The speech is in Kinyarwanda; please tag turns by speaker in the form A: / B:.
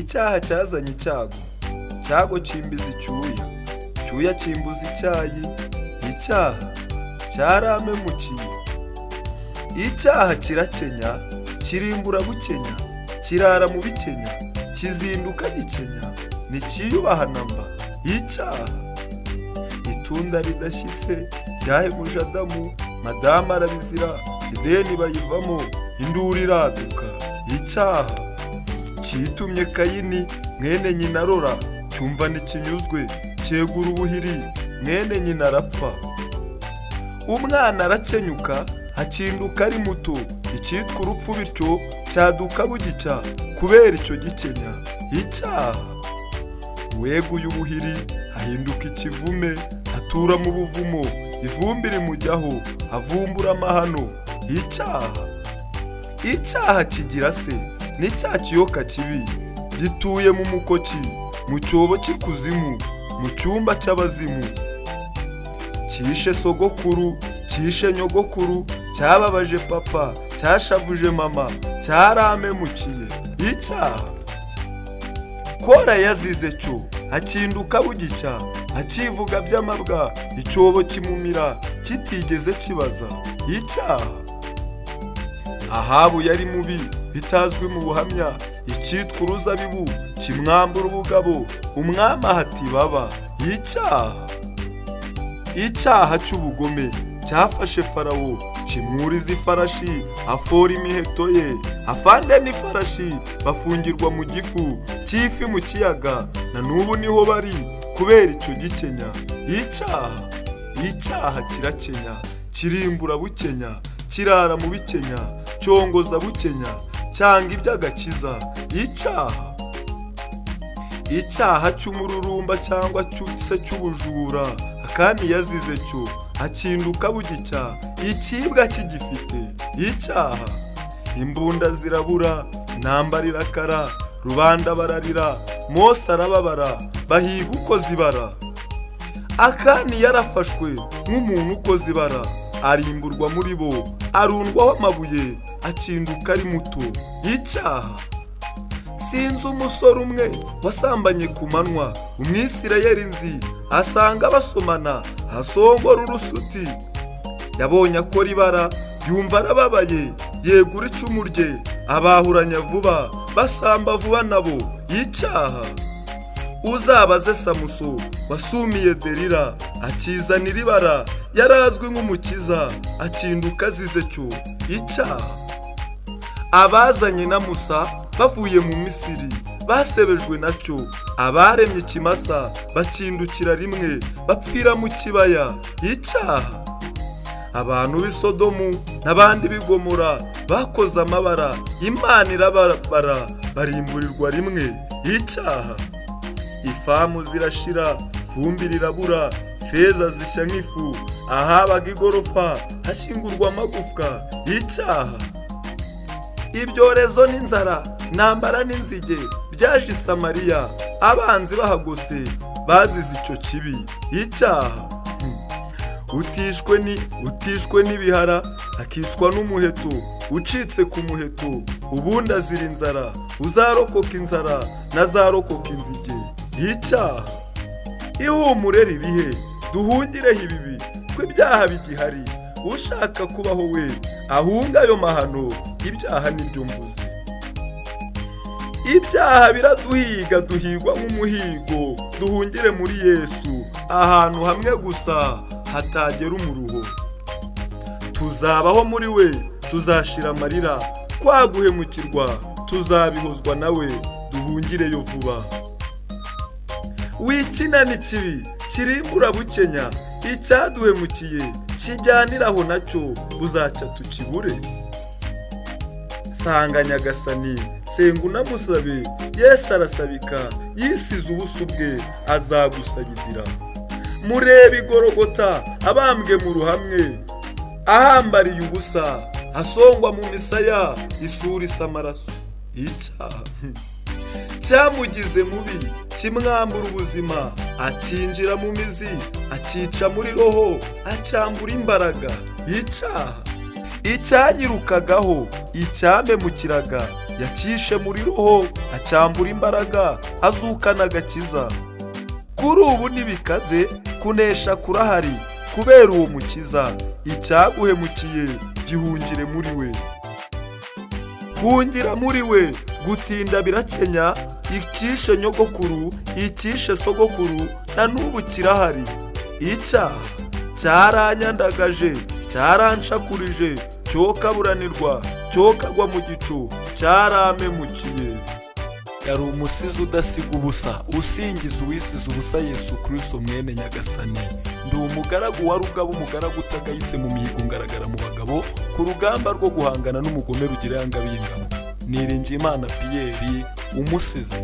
A: Icyaha cyazanye icyago cimbiza icyuya cimbuza icyayi. Icyaha cyaramemukiye. Icyaha kirakenya, kirimbura bukenya, kirara mu bikenya, kizinduka gikenya, ntikiyubaha namba. Icyaha itunda ridashyitse ryahemuje Adamu, Madamu arabizira, ideni bayivamo, induru iraduka. Icyaha cyitumye Kayini mwene nyina arora, cyumva ntikinyuzwe, cyegura ubuhiri, mwene nyina arapfa. Umwana arakenyuka, hakinduka ari muto, icyitwa urupfu bityo cyaduka bugicya kubera icyo gikenya. Icyaha weguye ubuhiri, hahinduka ikivume, hatura mu buvumo, ivumbi rimujyaho, havumbura amahano. Icyaha kigira se ni cya kiyoka kibi, gituye mu mukoki, mu cyobo cy'ikuzimu, mu cyumba cy'abazimu. Cyishe sogokuru, cyishe nyogokuru, cyababaje papa, cyashavuje mama, cyaramemukiye. Icyaha Kora yazize cyo, hakinduka bugicya, hakivuga by'amabwa, icyobo kimumira, kitigeze kibaza. Icyaha Ahabu yari mubi, bitazwi mu buhamya, icyitwa uruzabibu kimwambura ubugabo, umwami ahati baba. Icyaha cy'ubugome cyafashe Farawo, kimwuriza ifarashi, afora imiheto ye, afande n'ifarashi, bafungirwa mu gifu cy'ifi mu kiyaga, na n'ubu niho bari kubera icyo gikenya. Icyaha kirakenya, kirimbura bukenya, kirara mu bikenya, cyongoza bukenya, cyanga iby'agakiza. Icyaha cy'umururumba cyangwa se cy'ubujura, akani yazize cyo, hakinduka bugicya, ikibwa kigifite. Icyaha imbunda zirabura, intambara irakara, rubanda bararira, Mose arababara, bahiga uko zibara. Akani yarafashwe nk'umuntu ukoze ibara, arimburwa muri bo, arundwaho amabuye, akinduka ari muto. Icyaha sinzi umusore umwe wasambanye ku manywa, Umwisirayeli nzi, asanga basomana, asongora urusuti. Yabonye akora ibara, yumva arababaye, yegura icumu rye, abahuranya vuba, basamba vuba nabo. Icyaha uzabaze Samuso wasumiye Delila, akizanira ibara, yarazwi nk'umukiza, akinduka azize cyo. Icyaha abazanye na Musa bavuye mu Misiri, basebejwe nacyo, abaremye ikimasa bakindukira rimwe, bapfira mu kibaya. Icyaha abantu b'i Sodomu n'abandi b'i Gomora bakoze amabara, Imana irababara, barimburirwa rimwe. Icyaha ifamu zirashira, ifumbi rirabura, feza zishya nk'ifu, ahabaga igorofa hashingurwa amagufwa. Icyaha ibyorezo n'inzara, intambara n'inzige byaje i Samariya, abanzi bahagose bazize icyo kibi. Icyaha utishwe n'ibihara, akicwa n'umuheto, ucitse ku muheto, ubundi azira inzara, uzarokoka inzara nazarokoka inzige. Icyaha ihumure ririhe, duhungireho ibibi, ko ibyaha bigihari, ushaka kubaho we ahunga ayo mahano. Ibyaha nibyo mvuze. Ibyaha biraduhiga, duhigwa nk'umuhigo, duhungire muri Yesu, ahantu hamwe gusa hatagera umuruho. Tuzabaho muri we, tuzashira amarira, kwaguhemukirwa tuzabihozwa nawe, duhungireyo vuba. Wikina n'ikibi kirimbura bukenya, icyaduhemukiye kijyaniraho nacyo, buzacya tukibure. Sanga Nyagasani, senga unamusabe, Yesu arasabika, yisize ubusa bwe, azagusayidira. Murebe igorogota, abambwe mu ruhamwe, ahambariye ubusa, asongwa mu misaya, isura isa amaraso. Icyaha cyamugize mubi, kimwambura ubuzima, akinjira mu mizi, akica muri roho, acyambura imbaraga. Icyaha icyanyirukagaho, icyamemukiraga, yacishe muri roho acyambura imbaraga azukana agakiza. Kuri ubu ntibikaze kunesha kurahari kubera uwo mukiza. Icyaguhemukiye gihungire muri we. Hungira muri we, gutinda birakenya. Icyishe nyogokuru, icyishe sogokuru, na n'ubu kirahari. Icyaha cyaranyandagaje, cyaranshakurije, cyokaburanirwa, cyokagwa mu gicu, cyarampemukiye. Yari umusizi udasiga ubusa, usingiza uwisize ubusa Yesu Kristo mwene Nyagasani. Ndi umugaragu wa Rugaba, umugaragu utagayitse mu mihigo, ngaragara mu bagabo, ku rugamba rwo guhangana n'umugome Rugira yanga b'ingabo. Niringiyimana Pierre, umusizi.